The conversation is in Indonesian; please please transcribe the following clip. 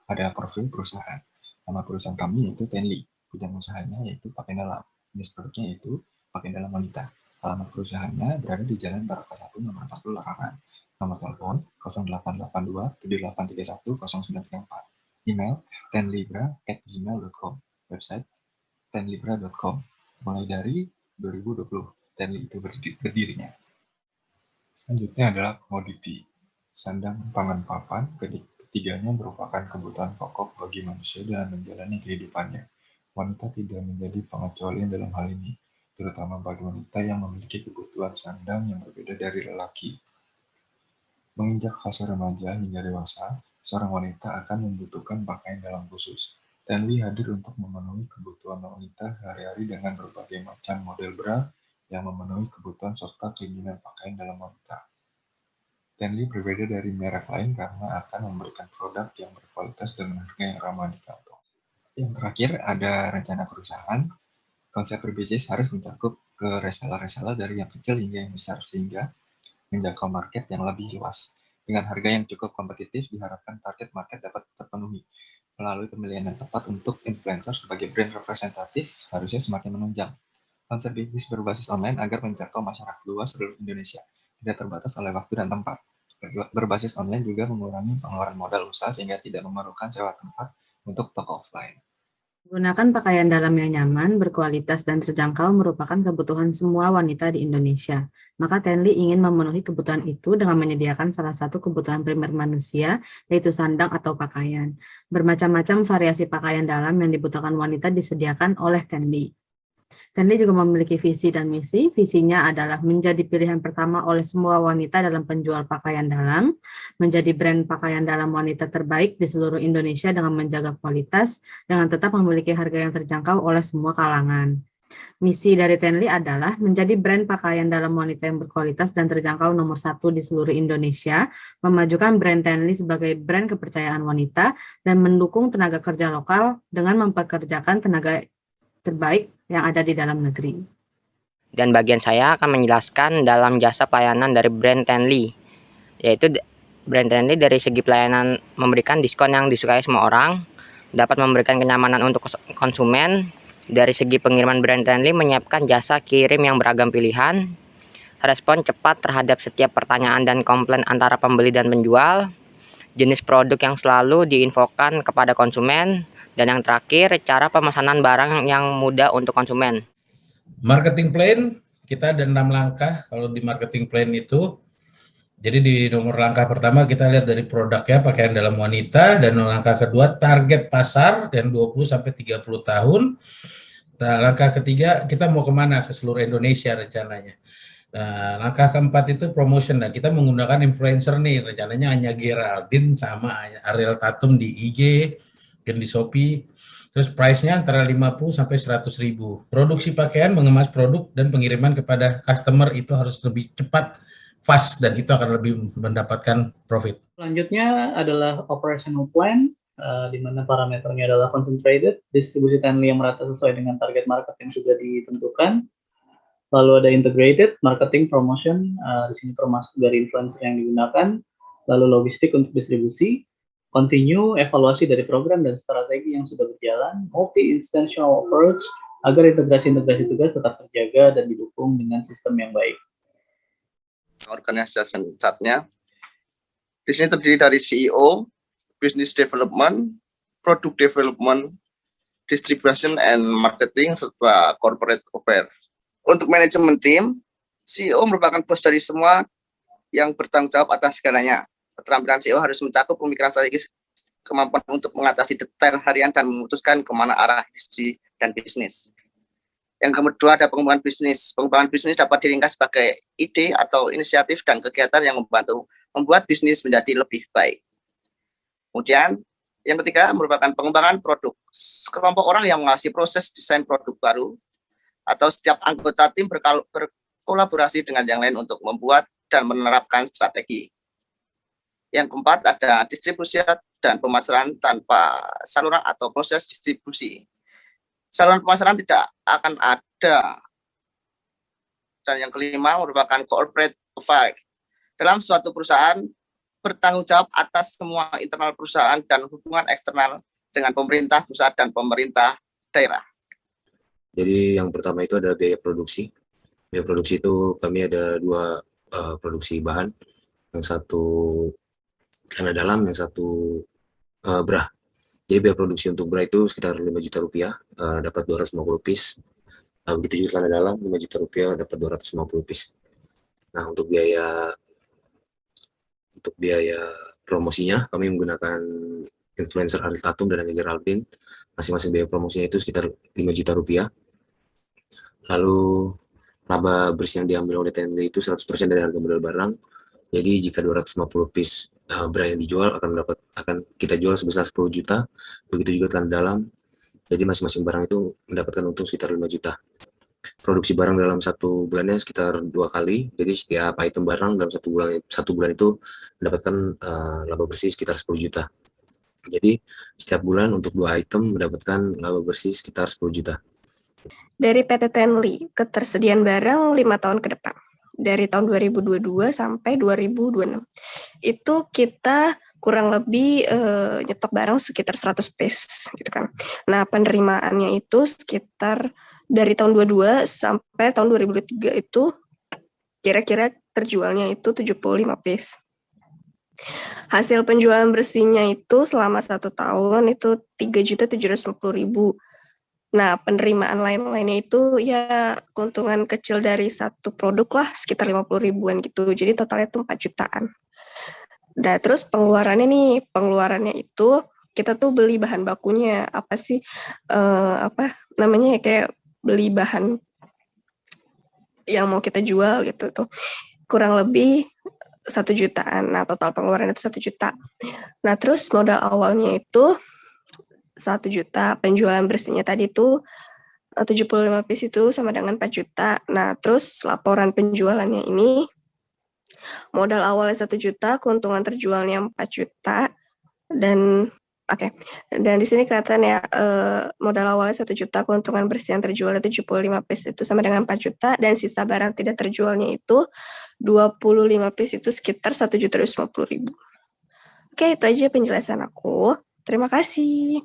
Ada profil perusahaan. Nama perusahaan kami yaitu Tenli. Bidang usahanya yaitu pakaian dalam. Jenis produknya yaitu pakaian dalam wanita. Alamat perusahaannya berada di Jalan Barokah 1 nomor 40 Larangan. Nomor telepon 0882 7831 0934. Email tenlibra@gmail.com. Website tenlibra.com. Mulai dari 2020 Tenli itu berdirinya. Selanjutnya adalah komoditi. Sandang, pangan, papan, ketiganya merupakan kebutuhan pokok bagi manusia dalam menjalani kehidupannya. Wanita tidak menjadi pengecualian dalam hal ini, terutama bagi wanita yang memiliki kebutuhan sandang yang berbeda dari lelaki. Menginjak fase remaja hingga dewasa, seorang wanita akan membutuhkan pakaian dalam khusus. Tenli hadir untuk memenuhi kebutuhan wanita sehari-hari dengan berbagai macam model bra yang memenuhi kebutuhan serta keinginan pakaian dalam wanita. Tenli berbeda dari merek lain karena akan memberikan produk yang berkualitas dengan harga yang ramah di kantong. Yang terakhir ada rencana perusahaan. Konsep berbisnis harus mencakup ke reseller-reseller dari yang kecil hingga yang besar sehingga menjangkau market yang lebih luas. Dengan harga yang cukup kompetitif, diharapkan target market dapat terpenuhi. Melalui pemilihan yang tepat untuk influencer sebagai brand representatif harusnya semakin menunjang. Konsep bisnis berbasis online agar menjangkau masyarakat luas seluruh Indonesia, tidak terbatas oleh waktu dan tempat. Berbasis online juga mengurangi pengeluaran modal usaha sehingga tidak memerlukan sewa tempat untuk toko offline. Menggunakan pakaian dalam yang nyaman, berkualitas, dan terjangkau merupakan kebutuhan semua wanita di Indonesia. Maka Tenli ingin memenuhi kebutuhan itu dengan menyediakan salah satu kebutuhan primer manusia, yaitu sandang atau pakaian. Bermacam-macam variasi pakaian dalam yang dibutuhkan wanita disediakan oleh Tenli. Tenli juga memiliki visi dan misi. Visinya adalah menjadi pilihan pertama oleh semua wanita dalam penjual pakaian dalam, menjadi brand pakaian dalam wanita terbaik di seluruh Indonesia dengan menjaga kualitas, dengan tetap memiliki harga yang terjangkau oleh semua kalangan. Misi dari Tenli adalah menjadi brand pakaian dalam wanita yang berkualitas dan terjangkau nomor 1 di seluruh Indonesia, memajukan brand Tenli sebagai brand kepercayaan wanita, dan mendukung tenaga kerja lokal dengan mempekerjakan tenaga terbaik yang ada di dalam negeri. Dan bagian saya akan menjelaskan dalam jasa pelayanan dari brand Tenli, yaitu brand Tenli dari segi pelayanan memberikan diskon yang disukai semua orang, dapat memberikan kenyamanan untuk konsumen. Dari segi pengiriman, brand Tenli menyiapkan jasa kirim yang beragam pilihan, respon cepat terhadap setiap pertanyaan dan komplain antara pembeli dan penjual, jenis produk yang selalu diinfokan kepada konsumen, dan yang terakhir, cara pemesanan barang yang mudah untuk konsumen. Marketing plan, kita ada 6 langkah kalau di marketing plan itu. Jadi di nomor langkah pertama kita lihat dari produknya pakaian dalam wanita, dan langkah kedua target pasar dan 20-30 tahun. Nah, langkah ketiga kita mau kemana ke seluruh Indonesia rencananya. Nah, langkah keempat itu promotion. Nah, kita menggunakan influencer nih, rencananya hanya Geraldine sama Ariel Tatum di IG dan di Shopee. Terus price-nya antara 50 sampai 100 ribu. Produksi pakaian, mengemas produk, dan pengiriman kepada customer itu harus lebih cepat, fast, dan itu akan lebih mendapatkan profit. Selanjutnya adalah operational plan, di mana parameternya adalah concentrated, distribusi Tenli yang merata sesuai dengan target market yang sudah ditentukan. Lalu ada integrated, marketing, promotion, di sini termasuk dari influencer yang digunakan. Lalu logistik untuk distribusi, continue, evaluasi dari program dan strategi yang sudah berjalan, multi-instantial approach, agar integrasi-integrasi tugas tetap terjaga dan didukung dengan sistem yang baik. Organisasi catnya, di sini terdiri dari CEO, Business Development, Product Development, Distribution and Marketing, serta Corporate Affairs. Untuk manajemen tim, CEO merupakan bos dari semua yang bertanggung jawab atas segalanya. Keterampilan CEO harus mencakup pemikiran strategis, kemampuan untuk mengatasi detail harian dan memutuskan kemana arah industri dan bisnis. Yang kedua ada pengembangan bisnis. Pengembangan bisnis dapat diringkas sebagai ide atau inisiatif dan kegiatan yang membantu membuat bisnis menjadi lebih baik. Kemudian yang ketiga merupakan pengembangan produk. Kelompok orang yang menguasai proses desain produk baru, atau setiap anggota tim berkolaborasi dengan yang lain untuk membuat dan menerapkan strategi. Yang keempat ada distribusi dan pemasaran tanpa saluran atau proses distribusi. Saluran pemasaran tidak akan ada. Dan yang kelima merupakan corporate affairs. Dalam suatu perusahaan, bertanggung jawab atas semua internal perusahaan dan hubungan eksternal dengan pemerintah pusat dan pemerintah daerah. Jadi yang pertama itu ada biaya produksi. Biaya produksi itu kami ada dua produksi bahan, yang satu celana dalam, yang satu bra. Jadi biaya produksi untuk bra itu sekitar 5 juta rupiah, dapat 250 piece. Begitu juga celana dalam, 5 juta rupiah, dapat 250 piece. Nah, untuk biaya promosinya, kami menggunakan influencer Ariel Tatum dan Geraldine. Masing-masing biaya promosinya itu sekitar 5 juta rupiah. Lalu laba bersih yang diambil oleh TNLI itu 100% dari harga modal barang. Jadi jika 250 piece bra yang dijual akan kita jual sebesar 10 juta. Begitu juga celana dalam. Jadi masing-masing barang itu mendapatkan untung sekitar 5 juta. Produksi barang dalam satu bulannya sekitar 2 kali. Jadi setiap item barang dalam satu bulan itu mendapatkan laba bersih sekitar 10 juta. Jadi setiap bulan untuk 2 item mendapatkan laba bersih sekitar 10 juta. Dari PT Tenli, ketersediaan barang 5 tahun ke depan. Dari tahun 2022 sampai 2026. Itu kita kurang lebih nyetok barang sekitar 100 piece gitu kan. Nah, penerimaannya itu sekitar dari tahun 22 sampai tahun 2023 itu kira-kira terjualnya itu 75 piece. Hasil penjualan bersihnya itu selama 1 tahun itu 3.750.000. Nah, penerimaan lain-lainnya itu ya keuntungan kecil dari satu produk lah, sekitar 50 ribuan gitu. Jadi totalnya itu 4 jutaan. Nah, terus pengeluarannya itu kita tuh beli bahan bakunya, apa sih, kayak beli bahan yang mau kita jual gitu tuh. Kurang lebih 1 jutaan. Nah, total pengeluaran itu 1 juta. Nah, terus modal awalnya itu 1 juta, penjualan bersihnya tadi tuh 75 piece itu sama dengan 4 juta. Nah, terus laporan penjualannya ini modal awalnya 1 juta, keuntungan terjualnya 4 juta, dan dan di sini kelihatan ya modal awalnya 1 juta, keuntungan bersih yang terjualnya 75 piece itu sama dengan 4 juta, dan sisa barang tidak terjualnya itu 25 piece itu sekitar 1.250.000. Oke, itu aja penjelasan aku. Terima kasih.